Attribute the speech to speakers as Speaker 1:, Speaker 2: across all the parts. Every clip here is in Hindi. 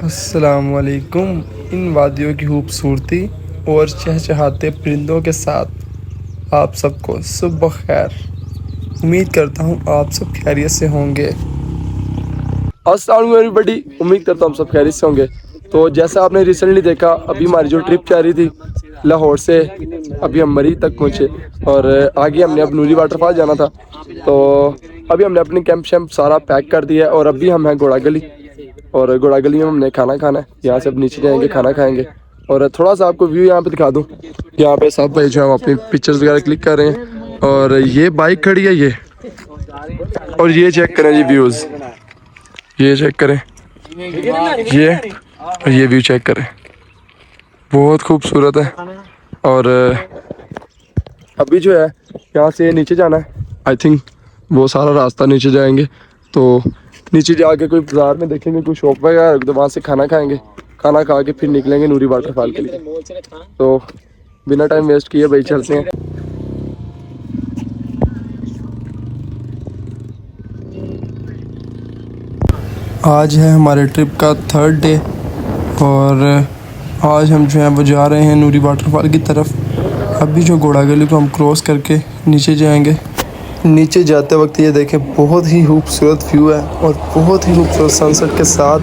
Speaker 1: अस्सलामुअलैकुम। इन वादियों की खूबसूरती और चहचहाते परिंदों के साथ आप सबको सुबह खैर। उम्मीद करता हूँ आप सब खैरियत से होंगे। अस्सलाम एवरीबॉडी, उम्मीद करता हूँ सब खैरियत से होंगे। तो जैसा आपने रिसेंटली देखा, अभी हमारी जो ट्रिप जा रही थी लाहौर से, अभी हम मरी तक पहुँचे और आगे हमने अब नूरी वाटरफॉल जाना था। तो अभी हमने अपनी कैंप शैम्प सारा पैक कर दिया है और अभी हम हैं घोड़ा गली, और घोड़ा गली में हमने खाना खाना है। यहाँ से अब नीचे जाएंगे, खाना खाएंगे और थोड़ा सा आपको व्यू यहाँ पे दिखा दूँ। यहाँ पे सब भाई जो है अपनी पिक्चर्स वगैरह क्लिक कर रहे हैं और ये बाइक खड़ी है ये, और ये चेक करें जी व्यूज़, ये चेक करें, ये और ये व्यू चेक करें, बहुत खूबसूरत है। और अभी जो है यहाँ से नीचे जाना है, आई थिंक वो सारा रास्ता नीचे जाएंगे। तो नीचे जाके कोई बाज़ार में देखेंगे कोई शॉप वगैरह, तो वहाँ से खाना खाएंगे, खाना खा के फिर निकलेंगे नूरी वाटरफॉल के लिए। तो बिना टाइम वेस्ट किए भाई चलते हैं। आज है हमारे ट्रिप का 3rd डे और आज हम जो है वो जा रहे हैं नूरी वाटरफॉल की तरफ। अभी जो घोड़ा गली को हम क्रॉस करके नीचे जाएंगे। नीचे जाते वक्त ये देखें, बहुत ही खूबसूरत व्यू है और बहुत ही खूबसूरत सनसेट के साथ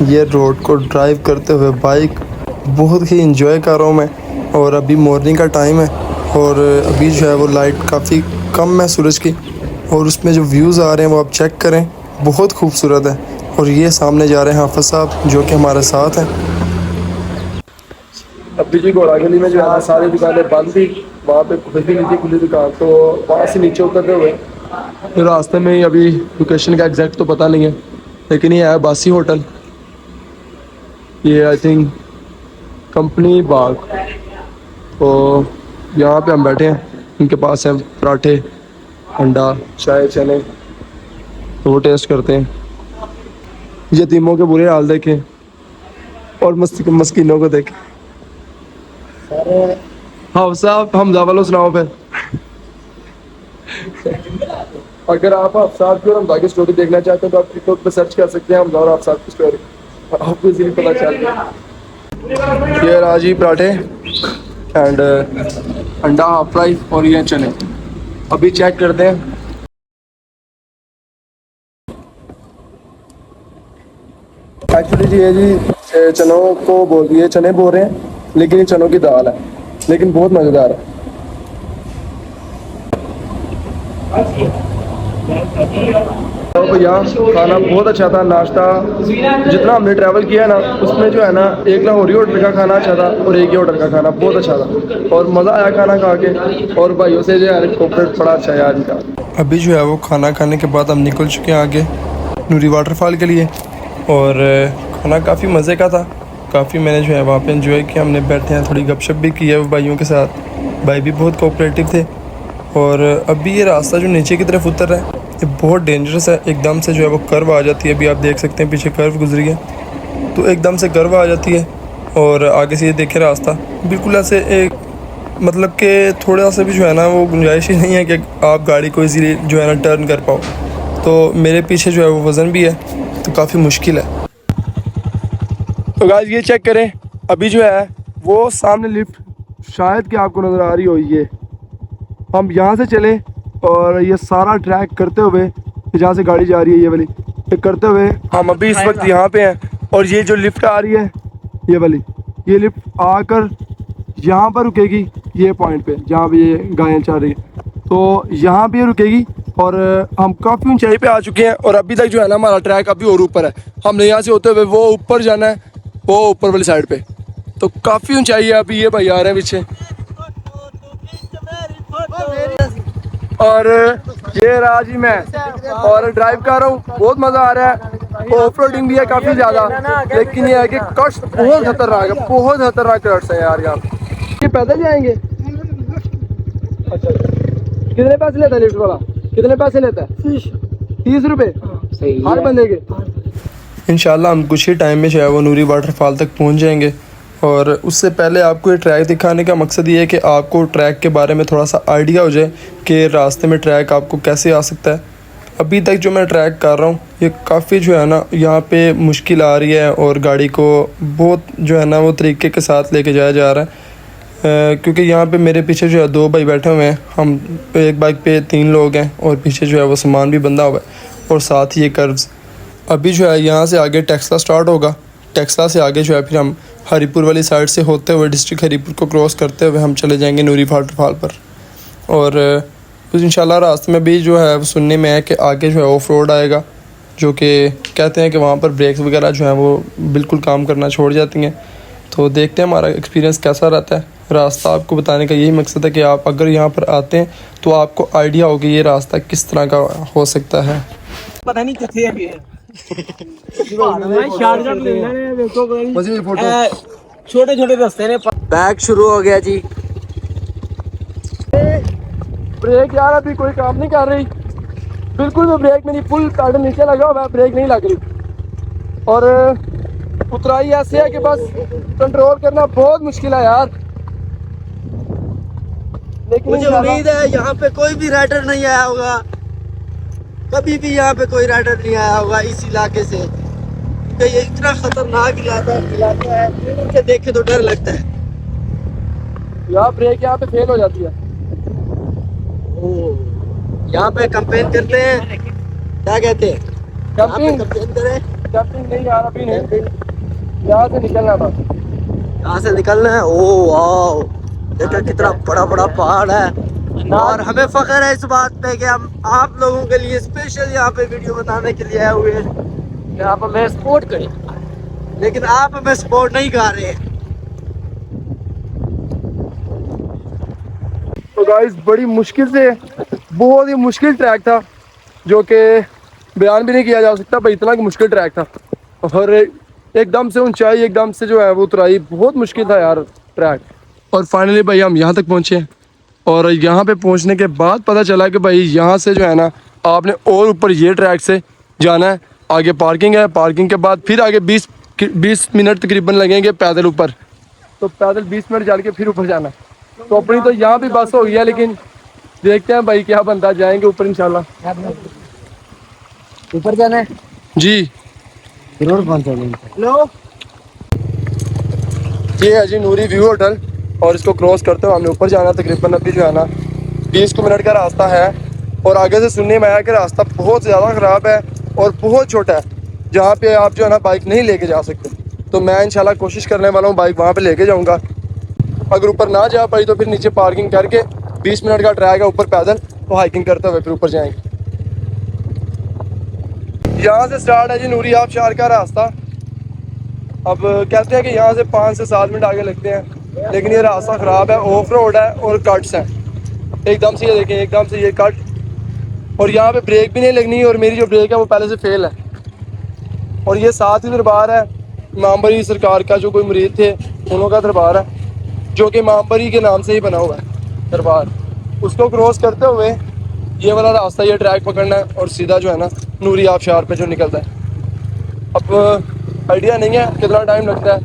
Speaker 1: ये रोड को ड्राइव करते हुए बाइक बहुत ही इंजॉय कर रहा हूँ मैं। और अभी मॉर्निंग का टाइम है और अभी जो है वो लाइट काफ़ी कम है सूरज की, और उसमें जो व्यूज़ आ रहे हैं वो आप चेक करें, बहुत खूबसूरत है। और ये सामने जा रहे हैं हाफिज़ साहब जो कि हमारे साथ हैं। अभी जी घोड़ा गली में जो है सारी दुकानें बंद थी, वहाँ पे खुली नहीं थी खुली दुकान, तो वहाँ से नीचे उतरते हुए तो रास्ते में ही, अभी लोकेशन का एग्जैक्ट तो पता नहीं है, लेकिन ये है बासी होटल। ये आई थिंक कंपनी बाग। तो यहाँ पे हम बैठे हैं, इनके पास है पराठे, अंडा, चाय, चने, तो वो टेस्ट करते हैं। यतीमों के बुरे हाल देखें और मस्कीनों को देखें। हाँ साहब, हमजा वालों सुनाओ फिर। अगर आप साहब की और हमजा की स्टोरी देखना चाहते हैं तो आप टिकटॉक पे सर्च कर सकते हैं हमजा और आप साहब की स्टोरी, आपको इजीली पता चल गया। ये राजी पराठे एंड अंडा हाफ फ्राई और ये चने। अभी चेक करते हैं। एक्चुअली जी ये जी चनों को बोल दिए, चने बोल रहे हैं, लेकिन ये चनों की दाल है, लेकिन बहुत मज़ेदार है। तो भैया खाना बहुत अच्छा था, नाश्ता जितना हमने ट्रैवल किया ना उसमें जो है ना, एक लाहौरी होटल का खाना अच्छा था और एक ही होटल का खाना बहुत अच्छा था और मज़ा आया खाना खा के। और भाइयों से जो है कोऑपरेट बड़ा अच्छा है आज का। अभी जो है वो खाना खाने के बाद हम निकल चुके हैं आगे नूरी वाटरफॉल के लिए, और खाना काफ़ी मज़े का था, काफ़ी मैंने जो है वहाँ पे एंजॉय किया। हमने बैठे हैं, थोड़ी गपशप भी की है वो भाइयों के साथ, भाई भी बहुत कोऑपरेटिव थे। और अभी ये रास्ता जो नीचे की तरफ उतर रहा है ये बहुत डेंजरस है, एकदम से जो है वो कर्व आ जाती है। अभी आप देख सकते हैं पीछे कर्व गुजरी है, तो एकदम से कर्व आ जाती है और आगे से ये देखे रास्ता बिल्कुल ऐसे एक, मतलब कि थोड़ा सा भी जो है ना वो गुंजाइश ही नहीं है कि आप गाड़ी को इजीली जो है ना टर्न कर पाओ। तो मेरे पीछे जो है वो वज़न भी है, तो काफ़ी मुश्किल है। तो गाइस ये चेक करें, अभी जो है वो सामने लिफ्ट शायद कि आपको नज़र आ रही हो, ये हम यहाँ से चले और ये सारा ट्रैक करते हुए जहाँ से गाड़ी जा रही है ये वाली, ये करते हुए हम अभी इस वक्त यहाँ पे हैं। और ये जो लिफ्ट आ रही है ये वाली, ये लिफ्ट आकर यहाँ पर रुकेगी, ये पॉइंट पे जहाँ पे ये गायें चल रही है, तो यहाँ पे रुकेगी। और हम काफ़ी ऊंचाई पे आ चुके हैं और अभी तक जो है ना हमारा ट्रैक अभी और ऊपर है। हमने यहाँ से होते हुए वो ऊपर जाना है, वो ऊपर वाली साइड पे, तो काफ़ी ऊंचाई है। अभी ये भाई आ रहे हैं पीछे और ये रहा जी मैं और ड्राइव कर रहा हूँ, बहुत मज़ा आ रहा है। ऑफ रोडिंग भी है काफ़ी ज़्यादा, लेकिन ये है कि कष्ट बहुत खतरनाक है, बहुत खतरनाक कष्ट है यार। यहाँ ये पैदल जाएंगे। अच्छा, कितने पैसे लेता है लिफ्ट वाला, कितने पैसे लेता है? 30 रुपये हर बंदे के। इंशाल्लाह हम कुछ ही टाइम में जो है वो नूरी वाटरफॉल तक पहुंच जाएंगे। और उससे पहले आपको ये ट्रैक दिखाने का मकसद ये है कि आपको ट्रैक के बारे में थोड़ा सा आइडिया हो जाए कि रास्ते में ट्रैक आपको कैसे आ सकता है। अभी तक जो मैं ट्रैक कर रहा हूँ ये काफ़ी जो है ना यहाँ पे मुश्किल आ रही है और गाड़ी को बहुत जो है ना वो तरीके के साथ लेके जाया जा रहा है, क्योंकि यहाँ पे मेरे पीछे जो है 2 भाई बैठे हुए हैं, हम एक बाइक पे 3 लोग हैं और पीछे जो है वो सामान भी बंधा हुआ है और साथ ही ये कर्व्स। अभी जो है यहाँ से आगे टेक्सला स्टार्ट होगा, टेक्सला से आगे जो है फिर हम हरीपुर वाली साइड से होते हुए डिस्ट्रिक्ट हरीपुर को क्रॉस करते हुए हम चले जाएंगे नूरी वाटरफॉल पर। और इंशाल्लाह रास्ते में भी जो है सुनने में है कि आगे जो है ऑफ रोड आएगा, जो कि कहते हैं कि वहाँ पर ब्रेक्स वगैरह जो है वो बिल्कुल काम करना छोड़ जाती हैं। तो देखते हैं हमारा एक्सपीरियंस कैसा रहता है। रास्ता आपको बताने का यही मकसद है कि आप अगर यहाँ पर आते हैं तो आपको आइडिया होगी ये रास्ता किस तरह का हो सकता है।
Speaker 2: पता नहीं कितने है छोटे छोटे रास्ते ने। बैग शुरू हो गया जी।
Speaker 1: ब्रेक यार अभी कोई काम नहीं कर रही, बिल्कुल भी ब्रेक मेरी फुल पैडल नीचे लगा हुआ है, ब्रेक नहीं लग रही। और उतराई ऐसे है कि बस कंट्रोल करना बहुत मुश्किल है यार। लेकिन
Speaker 2: मुझे उम्मीद है यहाँ पे कोई भी राइडर नहीं आया होगा, कभी भी यहाँ पे कोई राइडर नहीं आया होगा इस इलाके से, क्योंकि ये इतना खतरनाक इलाका है कि देखे तो डर लगता है।
Speaker 1: यहाँ ब्रेक यहाँ पे फेल हो जाती है।
Speaker 2: यहाँ पे कंपेन करते हैं, क्या कहते हैं,
Speaker 1: कंपेन
Speaker 2: करें।
Speaker 1: जंपिंग नहीं यार अभी नहीं, यहाँ से निकलना बस,
Speaker 2: यहाँ से निकलना है। ओ वाओ, देखो कितना बड़ा बड़ा पहाड़ है और हमें फख्र है इस बात पे कि हम आप लोगों के लिए स्पेशल यहाँ पे वीडियो बनाने के लिए आए हुए हैं। यहाँ पर मैं सपोर्ट करें, लेकिन आप हमें सपोर्ट नहीं कर रहे हैं।
Speaker 1: तो गाइस बड़ी मुश्किल से, बहुत ही मुश्किल ट्रैक था जो कि बयान भी नहीं किया जा सकता भाई, इतना मुश्किल ट्रैक था। और एकदम से ऊंचाई, एकदम से जो है वो उतराई, बहुत मुश्किल था यार ट्रैक। और फाइनली भाई हम यहाँ तक पहुँचे हैं और यहाँ पे पहुँचने के बाद पता चला कि भाई यहाँ से जो है ना आपने और ऊपर ये ट्रैक से जाना है, आगे पार्किंग है, पार्किंग के बाद फिर आगे 20 मिनट तकरीबन लगेंगे पैदल ऊपर, तो पैदल 20 मिनट चल के फिर ऊपर जाना है। तो अपनी तो यहाँ भी बस हो गया, लेकिन देखते हैं भाई क्या बनता, जाएंगे ऊपर इंशाल्लाह।
Speaker 2: ऊपर जाना है
Speaker 1: जी,
Speaker 2: जरूर पहुंचेंगे। हेलो,
Speaker 1: ये है जी नूरी व्यू होटल और इसको क्रॉस करते हुए हमने ऊपर जाना। तकरीबन अभी जो है ना 20 मिनट का रास्ता है और आगे से सुनने में आया कि रास्ता बहुत ज़्यादा ख़राब है और बहुत छोटा है, जहाँ पे आप जो है ना बाइक नहीं लेके जा सकते। तो मैं इंशाल्लाह कोशिश करने वाला हूँ बाइक वहाँ पे लेके जाऊँगा। अगर ऊपर ना जा पाई तो फिर नीचे पार्किंग करके 20 मिनट का ट्रैक है ऊपर पैदल, तो हाइकिंग करते हुए फिर ऊपर जाएंगे। यहाँ से स्टार्ट है जी नूरी आबशार का रास्ता। अब कहते हैं कि यहाँ से 5 से 7 मिनट आगे लगते हैं, लेकिन ये रास्ता ख़राब है, ऑफ रोड है और कट्स हैं। एकदम से ये देखें, एकदम से ये कट, और यहाँ पे ब्रेक भी नहीं लगनी, और मेरी जो ब्रेक है वो पहले से फेल है। और ये साथ ही दरबार है इमामबरी सरकार का, जो कोई मुरीद थे उन्हों का दरबार है, जो कि इमामबरी के नाम से ही बना हुआ है दरबार। उसको क्रॉस करते हुए ये वाला रास्ता, ये ट्रैक पकड़ना है और सीधा जो है ना नूरी आबशार पे जो निकलता है। अब आइडिया नहीं है कितना टाइम लगता है,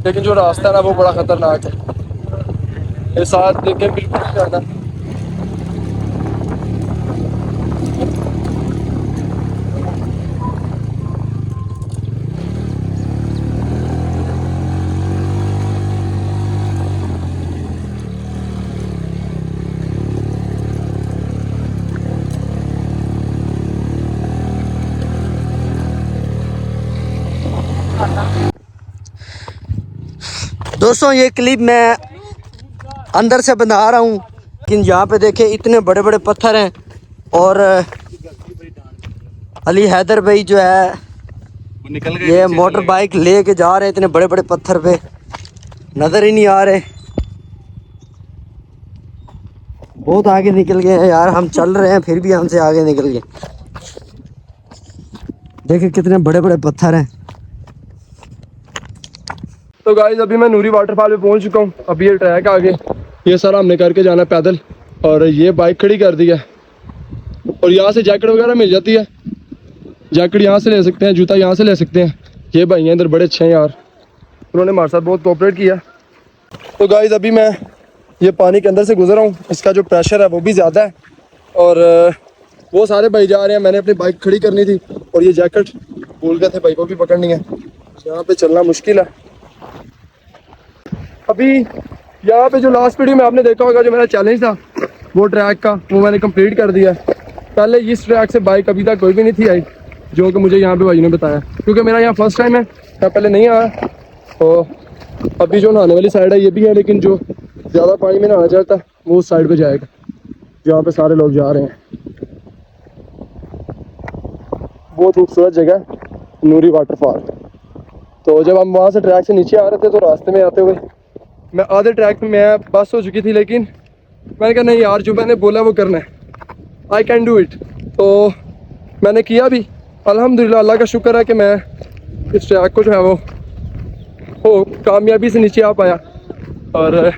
Speaker 1: लेकिन जो रास्ता है ना वो बड़ा ख़तरनाक है। ये साथ देखें बिल्कुल नहीं जाना।
Speaker 2: दोस्तों ये क्लिप मैं अंदर से बना रहा हूँ, लेकिन यहाँ पे देखे इतने बड़े बड़े पत्थर हैं और अली हैदर भाई जो है ये मोटर बाइक ले के जा रहे हैं, इतने बड़े बड़े पत्थर पे नज़र ही नहीं आ रहे। बहुत आगे निकल गए हैं यार, हम चल रहे हैं फिर भी हमसे आगे निकल गए। देखिए कितने बड़े बड़े पत्थर हैं।
Speaker 1: तो गाइस अभी मैं नूरी वाटरफॉल पे पहुंच चुका हूँ। अभी ये ट्रैक आगे ये सारा हमने करके जाना पैदल, और ये बाइक खड़ी कर दी है और यहाँ से जैकेट वगैरह मिल जाती है। जैकेट यहाँ से ले सकते हैं, जूता यहाँ से ले सकते हैं। ये भाई हैं इधर बड़े अच्छे हैं यार, उन्होंने हमारे साथ बहुत कोऑपरेट किया। तो गाइस अभी मैं ये पानी के अंदर से गुजर रहा हूँ, इसका जो प्रेशर है वो भी ज़्यादा है और वो सारे भाई जा रहे हैं, मैंने अपनी बाइक खड़ी करनी थी और ये जैकेट भूल गए थे भाई को भी पकड़नी है। यहाँ पे चलना मुश्किल है। अभी यहाँ पे जो लास्ट वीडियो में आपने देखा होगा जो मेरा चैलेंज था वो ट्रैक का, वो मैंने कंप्लीट कर दिया। पहले इस ट्रैक से बाइक अभी तक कोई भी नहीं थी आई, जो कि मुझे यहाँ पे भाई ने बताया, क्योंकि मेरा यहाँ फर्स्ट टाइम है, मैं पहले नहीं आया। तो अभी जो नहाने वाली साइड है ये भी है, लेकिन जो ज़्यादा पानी में नहाना चाहता है वो उस साइड पे जाएगा जहाँ पे सारे लोग जा रहे हैं। बहुत खूबसूरत जगह नूरी वाटरफॉल। तो जब हम वहाँ से ट्रैक से नीचे आ रहे थे तो रास्ते में आते हुए मैं आधे ट्रैक में मैं बस हो चुकी थी, लेकिन मैंने कहा नहीं यार, जो मैंने बोला वो करना है, आई कैन डू इट। तो मैंने किया भी, अल्हम्दुलिल्लाह, अल्लाह का शुक्र है कि मैं इस ट्रैक को जो है वो कामयाबी से नीचे आ पाया और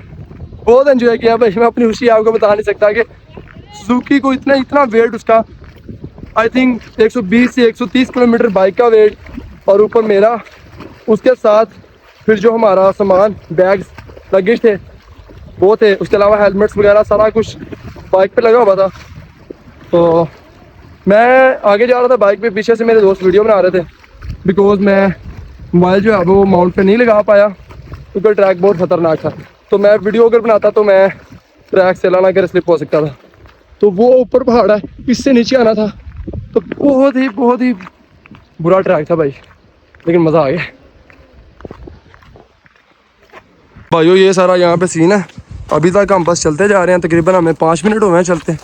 Speaker 1: बहुत एंजॉय किया भाई। मैं अपनी खुशी आपको बता नहीं सकता कि सुजुकी को इतना वेट उसका, आई थिंक 120 से 130 किलोमीटर बाइक का वेट, और ऊपर मेरा, उसके साथ फिर जो हमारा सामान बैग्स लगेज थे वो थे, उसके अलावा हेलमेट्स वगैरह सारा कुछ बाइक पे लगा हुआ था। तो मैं आगे जा रहा था बाइक पे, पीछे से मेरे दोस्त वीडियो बना रहे थे, बिकॉज मैं मोबाइल जो है वो माउंट पे नहीं लगा पाया क्योंकि ट्रैक बहुत ख़तरनाक था। तो मैं वीडियो अगर बनाता तो मैं ट्रैक से लाना कर स्लिप हो सकता था। तो वो ऊपर पहाड़ है, इससे नीचे आना था, तो बहुत ही बुरा ट्रैक था भाई, लेकिन मज़ा आ गया भाइयों। ये सारा यहाँ पे सीन है। अभी तक हम बस चलते जा रहे हैं, तकरीबन हमें 5 मिनट हुए हैं चलते,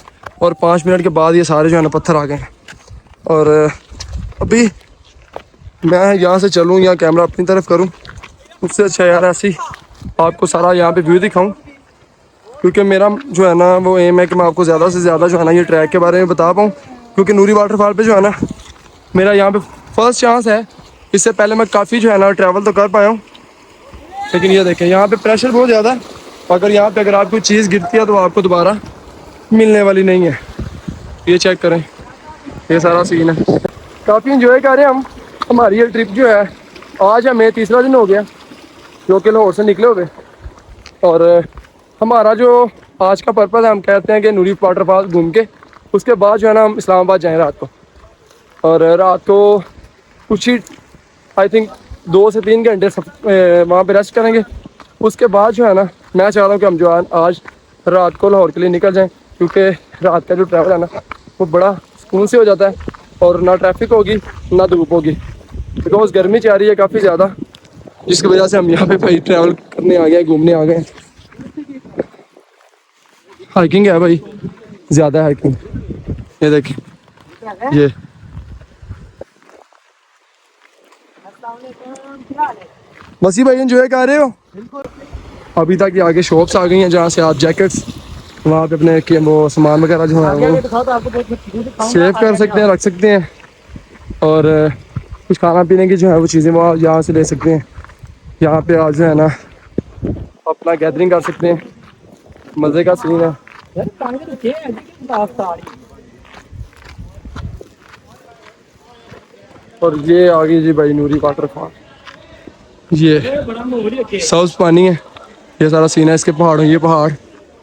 Speaker 1: और 5 मिनट के बाद ये सारे जो है ना पत्थर आ गए हैं। और अभी मैं यहाँ से चलूँ या कैमरा अपनी तरफ करूँ, उससे अच्छा यार ऐसे ही आपको सारा यहाँ पे व्यू दिखाऊँ, क्योंकि मेरा जो है ना वो एम है कि मैं आपको ज़्यादा से ज़्यादा जो है ना ये ट्रैक के बारे में बता पाऊँ, क्योंकि नूरी वाटरफॉल पे जो है ना मेरा यहाँ पे फर्स्ट चांस है। इससे पहले मैं काफ़ी जो है ना ट्रैवल तो कर पाया हूँ, लेकिन ये देखें यहाँ पे प्रेशर बहुत ज़्यादा है। अगर यहाँ पे अगर आप कोई चीज़ गिरती है तो आपको दोबारा मिलने वाली नहीं है। ये चेक करें, ये सारा सीन है। काफ़ी इंजॉय कर रहे हैं हम। हमारी ये ट्रिप जो है आज हमें 3रा दिन हो गया जो कि लाहौर से निकले हुए, और हमारा जो आज का पर्पज़ है, हम कहते हैं कि नूरी वाटरफॉल घूम के उसके बाद जो है ना हम इस्लामाबाद जाएँ रात को, और रात को कुछ ही आई थिंक 2 से 3 घंटे वहाँ पे रेस्ट करेंगे। उसके बाद जो है ना मैं चाह रहा हूँ कि हम जो आज रात को लाहौर के लिए निकल जाएं, क्योंकि रात का जो ट्रैवल है ना वो बड़ा सुकून से हो जाता है, और ना ट्रैफिक होगी ना धूप होगी, बिकॉज गर्मी चाह रही है काफ़ी ज़्यादा, जिसकी वजह से हम यहाँ पे भाई ट्रैवल करने आ गए, घूमने आ गए। हाइकिंग है भाई, ज़्यादा हाइकिंग। ये देखिए, ये वसी भाई एंजॉय कर रहे हो? अभी तक ये आगे शॉप्स आ गई हैं जहाँ से आप जैकेट्स वहाँ पे अपने वो सामान वगैरह जो है वो सेव कर सकते हैं, रख सकते हैं, और कुछ खाना पीने की जो है वो चीज़ें वो यहाँ से ले सकते हैं। यहाँ पे आज जो है ना अपना गैदरिंग कर सकते हैं, मज़े का सीन है। और ये आगे जी भाई नूरी वाटरफॉल, ये साउथ पानी है, ये सारा सीन है इसके पहाड़ों, ये पहाड़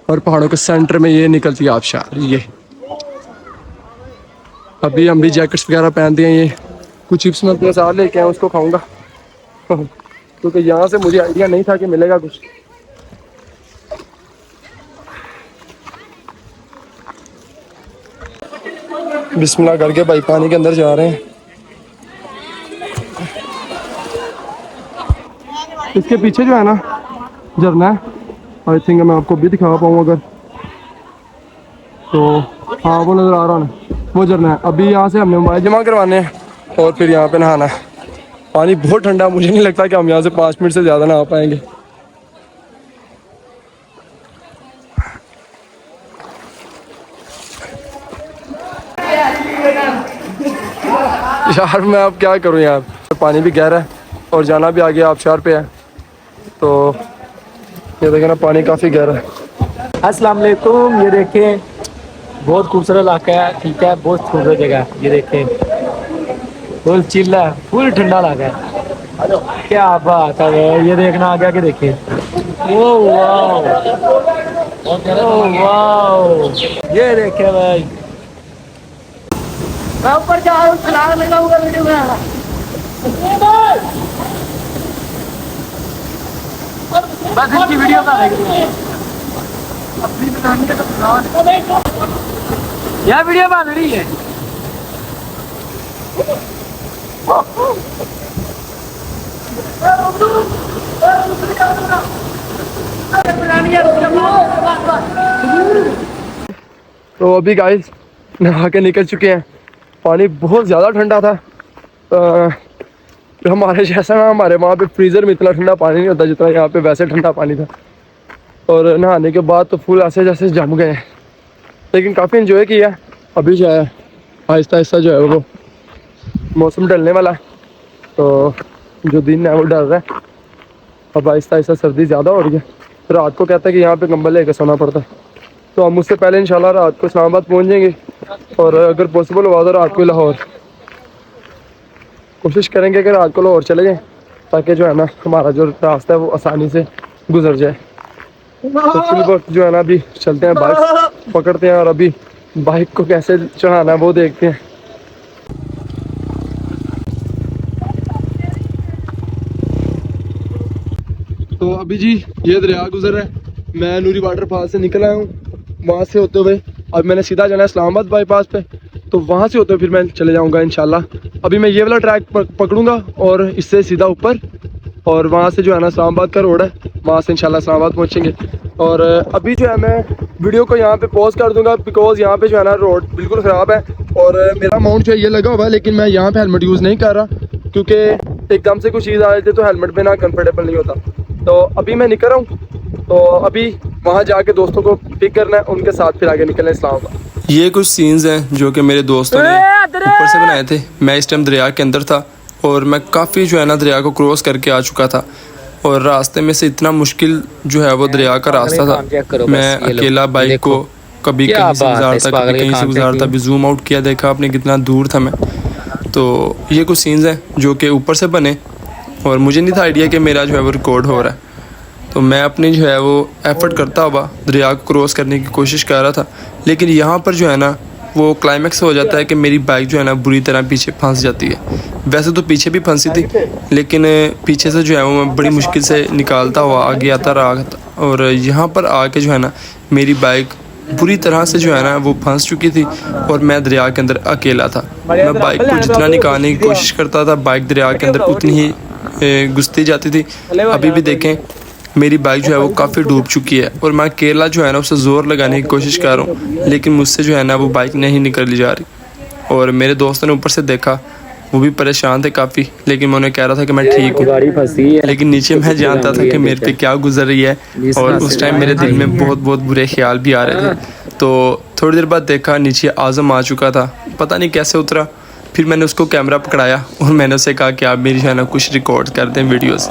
Speaker 1: और पहाड़ों के सेंटर में ये निकलती है आबशार। ये अभी हम भी जैकेट्स वगैरह पहनते हैं। ये कुछ चिप्स मैं अपने साथ लेके आया, उसको खाऊंगा क्योंकि यहाँ से मुझे आइडिया नहीं था कि मिलेगा कुछ। बिस्मिल्लाह करके भाई पानी के अंदर जा रहे हैं। इसके पीछे जो है ना झरना है, आई थिंक मैं आपको भी दिखा पाऊँ अगर, तो हाँ वो नज़र आ रहा है, वो झरना है। अभी यहाँ से हमने मोबाइल जमा करवाने हैं और फिर यहाँ पे नहाना है। पानी बहुत ठंडा, मुझे नहीं लगता कि हम यहाँ से 5 मिनट से ज़्यादा नहा पाएंगे। यार मैं अब क्या करूँ यार, पानी भी गहरा है और जाना भी आगे आबशार पे है, तो ये देखें ना पानी काफ़ी गहरा है।
Speaker 3: अस्सलाम वालेकुम, ये देखें बहुत खूबसूरत इलाका है, ठीक है, बहुत खूबसूरत जगह है। ये देखें फुल चिल्ला है, फुल ठंडा इलाका है, क्या बात है। ये देखना आगे आगे देखिए, ओ वाओ, ओ वाओ, ये देखे भाई मैं ऊपर जा रहा हूँ, छलांग लगाऊंगा वीडियो बनाना। बस इसकी वीडियो का अपनी बनानी है तो बनाओ। यह वीडियो बन रही है।
Speaker 1: तो अभी गाइस नहा के निकल चुके हैं। पानी बहुत ज़्यादा ठंडा था। हमारे जैसा ना, हमारे वहाँ पे फ्रीज़र में इतना ठंडा पानी नहीं होता जितना यहाँ पे वैसे ठंडा पानी था। और नहाने के बाद तो फुल ऐसे जैसे जम गए हैं, लेकिन काफ़ी इन्जॉय किया। अभी जो है आहिस्ता आहिस्ता जो है वो मौसम ढलने वाला है, तो जो दिन है वो डल रहा है। अब आहिस्ता आहिस्ता सर्दी ज़्यादा हो रही है। रात को कहता है कि यहाँ पे कंबल लेकर सोना पड़ता है, तो हम उससे पहले इंशाल्लाह रात को इस्लामाबाद पहुँच जाएंगे, और अगर पॉसिबल हुआ तो रात को लाहौर कोशिश करेंगे कि रात को लाहौर चले जाएँ, ताकि जो है ना हमारा जो रास्ता है वो आसानी से गुजर जाए। तो फिल वक्त जो है ना अभी चलते हैं, बाइक पकड़ते हैं और अभी बाइक को कैसे चढ़ाना है वो देखते हैं। तो अभी जी ये दरिया गुजर रहा है। मैं नूरी वाटरफॉल से निकल आया हूँ, वहाँ से होते हुए अब मैंने सीधा जाना है इस्लामाबाद बाईपास पे, तो वहाँ से होते हुए फिर मैं चले जाऊँगा इंशाल्लाह। अभी मैं ये वाला ट्रैक पकड़ूंगा और इससे सीधा ऊपर, और वहाँ से जो है ना इस्लामाबाद का रोड है, वहाँ से इंशाल्लाह इस्लामाबाद पहुँचेंगे। और अभी जो है मैं वीडियो को यहाँ पे पॉज कर दूंगा, बिकॉज यहाँ पे जो है ना रोड बिल्कुल ख़राब है, और मेरा माउंट जो है ये लगा हुआ है, लेकिन मैं यहाँ पे हेलमेट यूज़ नहीं कर रहा, क्योंकि एकदम से कुछ चीज़ आ जाती है तो हेलमेट में ना कंफर्टेबल नहीं होता। तो अभी मैं निकल रहा हूँ, तो अभी वहाँ जाके दोस्तों को पिक करना है, उनके साथ फिर आगे निकलना है इस्लामाबाद।
Speaker 4: ये कुछ सीन्स हैं जो कि मेरे दोस्तों ने ऊपर से बनाए थे। मैं इस टाइम दरिया के अंदर था और मैं काफ़ी जो है ना दरिया को क्रॉस करके आ चुका था, और रास्ते में से इतना मुश्किल जो है वो दरिया का रास्ता था। मैं अकेला बाइक को कभी कहीं से गुजारता, कभी कहीं से गुजारता, अभी जूम आउट किया, देखा आपने कितना दूर था मैं। तो ये कुछ सीन्स हैं जो कि ऊपर से बने, और मुझे नहीं था आइडिया कि मेरा जो है वो रिकॉर्ड हो रहा है। तो मैं अपनी जो है वो एफ़र्ट करता हुआ दरिया को क्रॉस करने की कोशिश कर रहा था, लेकिन यहाँ पर जो है ना वो क्लाइमैक्स हो जाता है कि मेरी बाइक जो है ना बुरी तरह पीछे फंस जाती है। वैसे तो पीछे भी फंसी थी, लेकिन पीछे से जो है वो मैं बड़ी मुश्किल से निकालता हुआ आगे आता रहा था, और यहाँ पर आके जो है ना मेरी बाइक बुरी तरह से जो है ना वो फंस चुकी थी, और मैं दरिया के अंदर अकेला था। मैं बाइक को जितना निकालने की कोशिश करता था, बाइक दरिया के अंदर उतनी ही घुसती जाती थी। अभी भी देखें मेरी बाइक जो है वो काफ़ी डूब चुकी है, और मैं अकेला जो है ना उसे ज़ोर लगाने की कोशिश कर रहा हूँ, लेकिन मुझसे जो है ना वो बाइक नहीं निकली जा रही। और मेरे दोस्तों ने ऊपर से देखा, वो भी परेशान थे काफ़ी, लेकिन मैं उन्हें कह रहा था कि मैं ठीक हूँ, लेकिन नीचे मैं जानता था कि मेरे पे क्या गुजर रही है, और उस टाइम मेरे दिल में बहुत बहुत बुरे ख्याल भी आ रहे थे। तो थोड़ी देर बाद देखा नीचे आज़म आ चुका था, पता नहीं कैसे उतरा। फिर मैंने उसको कैमरा पकड़ाया और मैंने उसे कहा कि आप मेरी जो है ना कुछ रिकॉर्ड कर दें वीडियोज़,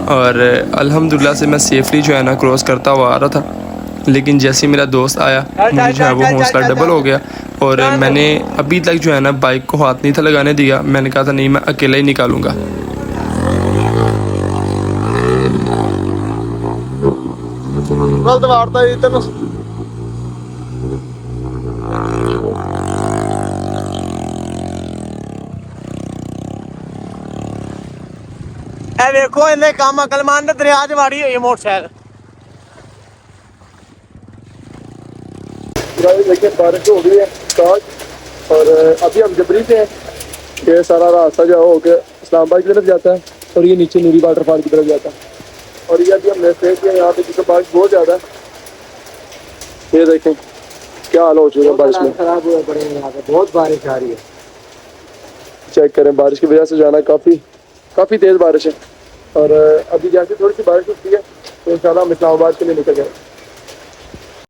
Speaker 4: और अल्हम्दुलिल्लाह से मैं सेफली जो है ना क्रॉस करता हुआ आ रहा था। लेकिन जैसे ही मेरा दोस्त आया, मुझे जो है वो हौसला डबल हो गया, और मैंने अभी तक जो है ना बाइक को हाथ नहीं था लगाने दिया। मैंने कहा था नहीं, मैं अकेला ही निकालूंगा।
Speaker 2: देखो इन्हें काम अकलमान ने दरिया च वाड़ी हुई है मोटरसाइकिल।
Speaker 1: देखिए बारिश हो गई है स्टार्ट, और अभी हम जबरी से हैं। ये सारा रास्ता जो हो गया इस्लामाबाद की तरफ जाता है, और ये नीचे नूरी वाटरफॉल की तरफ जाता है। और ये अभी हमने स्टे किया यहाँ पे, क्योंकि बारिश बहुत ज़्यादा है। ये देखें क्या हाल हो चुका है बारिश में,
Speaker 2: खराब हुए पड़े हैं यहाँ पे, बहुत बारिश आ रही है।
Speaker 1: चेक करें, बारिश की वजह से जाना काफ़ी तेज़ बारिश है। और अभी जैसे थोड़ी सी बारिश होती है तो इंशाल्लाह हम इस्लामाबाद के लिए निकल गए।